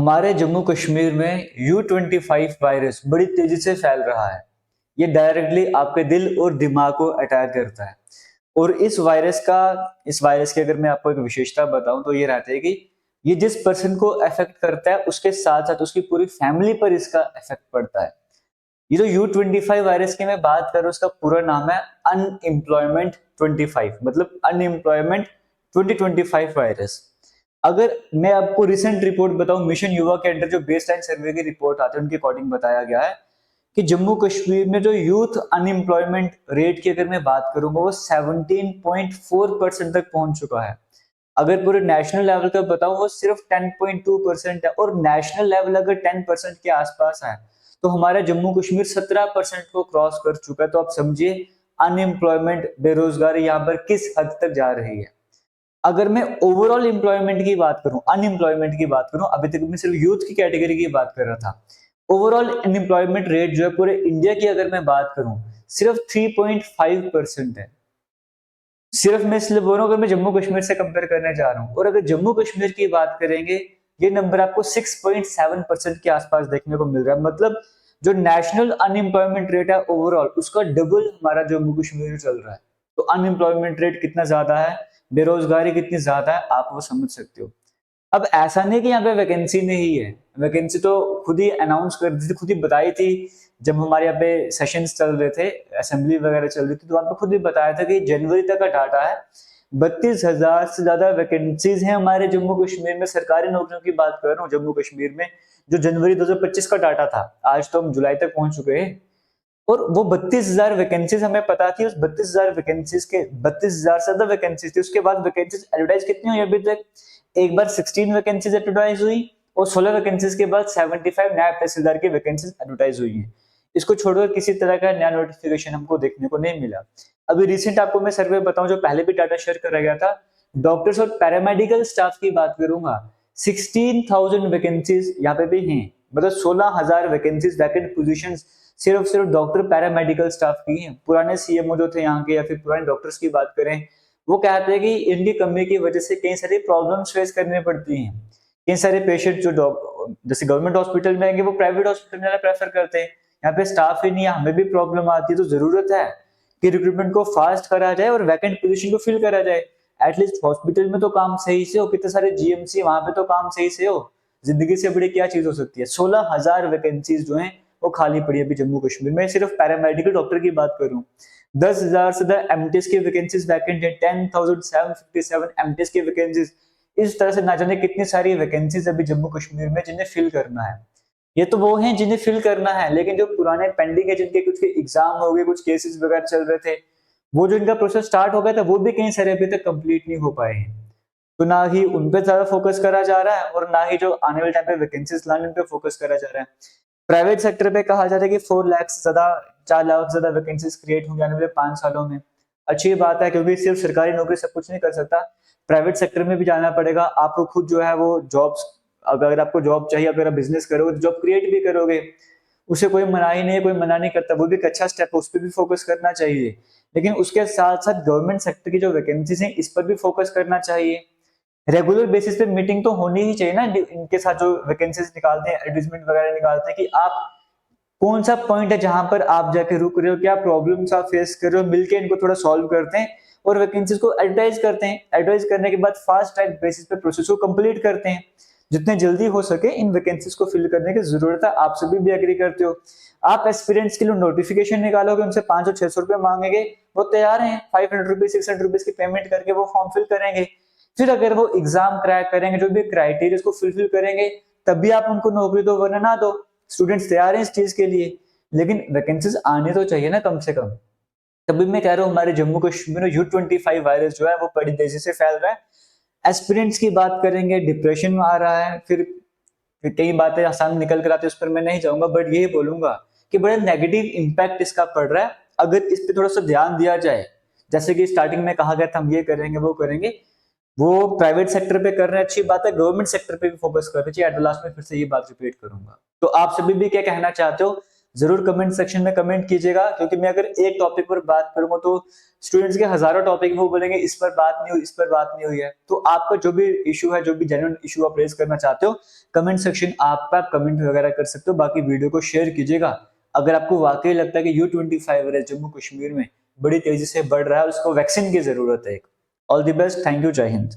हमारे जम्मू कश्मीर में U25 virus बड़ी तेजी से फैल रहा है। ये डायरेक्टली आपके दिल और दिमाग को अटैक करता है। और इस वायरस की अगर मैं आपको एक विशेषता बताऊं तो ये रहता है कि ये जिस पर्सन को अफेक्ट करता है उसके साथ साथ उसकी पूरी फैमिली पर इसका इफेक्ट पड़ता है। ये जो U25 वायरस की मैं बात कर रहा हूँ उसका पूरा नाम है अनएम्प्लॉयमेंट 25, मतलब अनएम्प्लॉयमेंट 2025 वायरस। अगर मैं आपको रिसेंट रिपोर्ट बताऊं, मिशन युवा के अंडर जो बेस लाइन सर्वे की रिपोर्ट आती है उनके अकॉर्डिंग बताया गया है कि जम्मू कश्मीर में जो यूथ अनएम्प्लॉयमेंट रेट की अगर मैं बात करूंगा वो 17.4% तक पहुंच चुका है। अगर पूरे नेशनल लेवल का बताऊं वो सिर्फ 10.2% है, और नेशनल लेवल अगर 10% के आसपास है तो हमारा जम्मू कश्मीर 17% को क्रॉस कर चुका है। तो आप समझिए अनएम्प्लॉयमेंट, बेरोजगारी यहाँ पर किस हद तक जा रही है। अगर मैं ओवरऑल एम्प्लॉयमेंट की बात करूं, अनएम्प्लॉयमेंट की बात करूं, अभी तक मैं सिर्फ यूथ की कैटेगरी की बात कर रहा था। ओवरऑल अनएम्प्लॉयमेंट रेट जो है पूरे इंडिया की अगर मैं बात करूं सिर्फ 3.5% है। सिर्फ मैं इसलिए बोल रहा हूं अगर मैं जम्मू कश्मीर से कंपेयर करने जा रहा हूं, और अगर जम्मू कश्मीर की बात करेंगे ये नंबर आपको 6.7% के आसपास देखने को मिल रहा है। मतलब जो नेशनल अनएम्प्लॉयमेंट रेट है ओवरऑल उसका डबल हमारा जम्मू कश्मीर में चल रहा है। तो अनएम्प्लॉयमेंट रेट कितना ज्यादा है, बेरोजगारी कितनी ज्यादा है, आप वो समझ सकते हो। अब ऐसा नहीं कि यहाँ पे वैकेंसी नहीं है, वैकेंसी तो खुद ही अनाउंस कर दी थी, खुद ही बताई थी। जब हमारे यहाँ पे सेशंस चल रहे थे, असेंबली वगैरह चल रही थी, तो वहां पे खुद ही बताया था कि जनवरी तक का डाटा है 32,000 से ज्यादा वैकेंसीज हैं हमारे जम्मू कश्मीर में। सरकारी नौकरियों की बात कर रहा हूँ जम्मू कश्मीर में, जो जनवरी 2025 का डाटा था। आज तो हम जुलाई तक पहुंच चुके हैं, और वो 32,000 वैकेंसीज हमें पता थी। उस 32,000 वैकेंसीज के 32,000 से ज्यादा वैकेंसीज थी। उसके बाद वैकेंसीज एडवर्टाइज कितनी हुई अभी तक? एक बार 16 वैकेंसीज एडवर्टाइज हुई, और 16 वैकेंसीज के बाद 75 नायब तहसीलदार की वैकेंसीज एडवर्टाइज हुई है। इसको छोड़कर किसी तरह का नया नोटिफिकेशन हमको देखने को नहीं मिला। अभी रिसेंट आपको मैं सर्वे बताऊं जो पहले भी डाटा शेयर करा गया था, डॉक्टर्स और पैरामेडिकल स्टाफ की बात करूंगा, 16,000 वैकेंसीज यहाँ पे भी हैं। मतलब 16,000 वैकेंसीज, वैकेंट पोजीशन सिर्फ सिर्फ डॉक्टर पैरामेडिकल स्टाफ की हैं। पुराने सीएमओ जो थे यहाँ के, या फिर पुराने डॉक्टर्स की बात करें, वो कहते हैं कि इनकी कमी की वजह से कई सारी प्रॉब्लम्स फेस करनी पड़ती हैं। कई सारे पेशेंट जो जैसे गवर्नमेंट हॉस्पिटल में आएंगे वो प्राइवेट हॉस्पिटल में प्रेफर करते हैं। यहाँ पे स्टाफ ही नहीं है, हमें भी प्रॉब्लम आती है। तो जरूरत है कि रिक्रूटमेंट को फास्ट करा जाए और वैकेंट पोजीशन को फिल करा जाए। एटलीस्ट हॉस्पिटल में तो काम सही से हो, कितने सारे जीएमसी वहां पे तो काम सही से हो। जिंदगी से बड़ी क्या चीज हो सकती है। 16,000 वैकेंसीज जो हैं वो खाली पड़ी है अभी जम्मू कश्मीर में। सिर्फ पैरामेडिकल डॉक्टर की बात करूं, 10,000 से ज्यादा एमटीएस की वैकेंसीज वैकेंट है, 10,757 एमटीएस की वैकेंसीज। इस तरह से ना जाने कितनी सारी वैकेंसीज अभी जम्मू कश्मीर में जिन्हें फिल करना है। ये तो वो हैं जिन्हें फिल करना है, लेकिन जो पुराने पेंडिंग है, जिनके कुछ एग्जाम हो गए, कुछ केसेस वगैरह चल रहे थे, वो जो इनका प्रोसेस स्टार्ट हो गया था वो भी कई सारे अभी तक कंप्लीट नहीं हो पाए हैं। तो ना ही उन पे ज्यादा फोकस करा जा रहा है, और ना ही जो आने वाले टाइम पे वैकेंसीज लाने उन पे फोकस करा जा रहा है। प्राइवेट सेक्टर पे कहा जा रहा है कि 4 लाख से ज्यादा, 4 लाख से ज्यादा वैकेंसीज क्रिएट होंगे आने वाले 5 सालों में। अच्छी बात है, क्योंकि सिर्फ सरकारी नौकरी सब कुछ नहीं कर सकता। प्राइवेट सेक्टर में भी जाना पड़ेगा आपको। खुद जो है वो जॉब्स, अगर आपको जॉब चाहिए, अगर आप बिजनेस करोगे तो जॉब क्रिएट भी करोगे, उसे कोई मना ही नहीं है, कोई मना नहीं करता। वो भी एक अच्छा स्टेप है, उस पर भी फोकस करना चाहिए। लेकिन उसके साथ साथ गवर्नमेंट सेक्टर की जो वैकेंसीज हैं इस पर भी फोकस करना चाहिए। रेगुलर बेसिस पे मीटिंग तो होनी ही चाहिए ना इनके साथ, जो वैकेंसीज निकालते हैं, एडवर्टाइजमेंट वगैरह निकालते हैं, कि आप कौन सा पॉइंट है जहां पर आप जाके रुक रहे हो, क्या प्रॉब्लम्स आप फेस कर रहे हो, मिलके इनको थोड़ा सॉल्व करते हैं और वैकेंसीज को एडवर्टाइज करते हैं। एडवर्टाइज करने के बाद फास्ट ट्रैक बेसिस पे प्रोसेस को कंप्लीट करते हैं। जितने जल्दी हो सके इन वैकेंसीज को फिल करने की जरूरत है। आप सभी भी एग्री करते हो। आप एस्पिरेंट्स के लिए नोटिफिकेशन निकालोगे, उनसे 500 600 रुपए मांगेंगे, वो तैयार हैं 500 रुपीज 600 रुपीज की पेमेंट करके वो फॉर्म फिल करेंगे। फिर अगर वो एग्जाम क्रैक करेंगे, जो भी क्राइटेरिया को फुलफिल करेंगे, तभी आप उनको नौकरी दो, वरना ना दो। स्टूडेंट्स तैयार हैं इस चीज के लिए, लेकिन वैकेंसीज आने तो चाहिए ना कम से कम। तभी मैं कह रहा हूँ हमारे जम्मू कश्मीर में U25 वायरस जो है वो बड़ी तेजी से फैल रहा है। एस्पिरेंट्स की बात करेंगे, डिप्रेशन आ रहा है, फिर कई बातें आसान निकल कर आती है, उस पर मैं नहीं जाऊंगा, बट यही बोलूंगा कि बड़ा नेगेटिव इंपैक्ट इसका पड़ रहा है। अगर इस पे थोड़ा सा ध्यान दिया जाए, जैसे कि स्टार्टिंग में कहा गया था हम ये करेंगे वो करेंगे, वो प्राइवेट सेक्टर पे कर रहे हैं, अच्छी बात है। गवर्नमेंट सेक्टर पे भी फोकस कर रहे चाहिए। एट द लास्ट में फिर से ये बात रिपीट करूंगा। तो आप सभी भी क्या कहना चाहते हो, जरूर कमेंट सेक्शन में कमेंट कीजिएगा, क्योंकि मैं अगर एक टॉपिक पर बात करूंगा तो स्टूडेंट्स के हजारों टॉपिक वो बोलेंगे इस पर बात नहीं हुई, इस पर बात नहीं हुई है। तो आपका जो भी इशू है, जो भी जेन्युइन इशू आप रेज करना चाहते हो, कमेंट सेक्शन आप कमेंट वगैरह कर सकते हो। बाकी वीडियो को शेयर कीजिएगा अगर आपको वाकई लगता है कि U25 वायरस जम्मू कश्मीर में बड़ी तेजी से बढ़ रहा है और उसको वैक्सीन की जरूरत है। All the best, thank you, जय हिंद।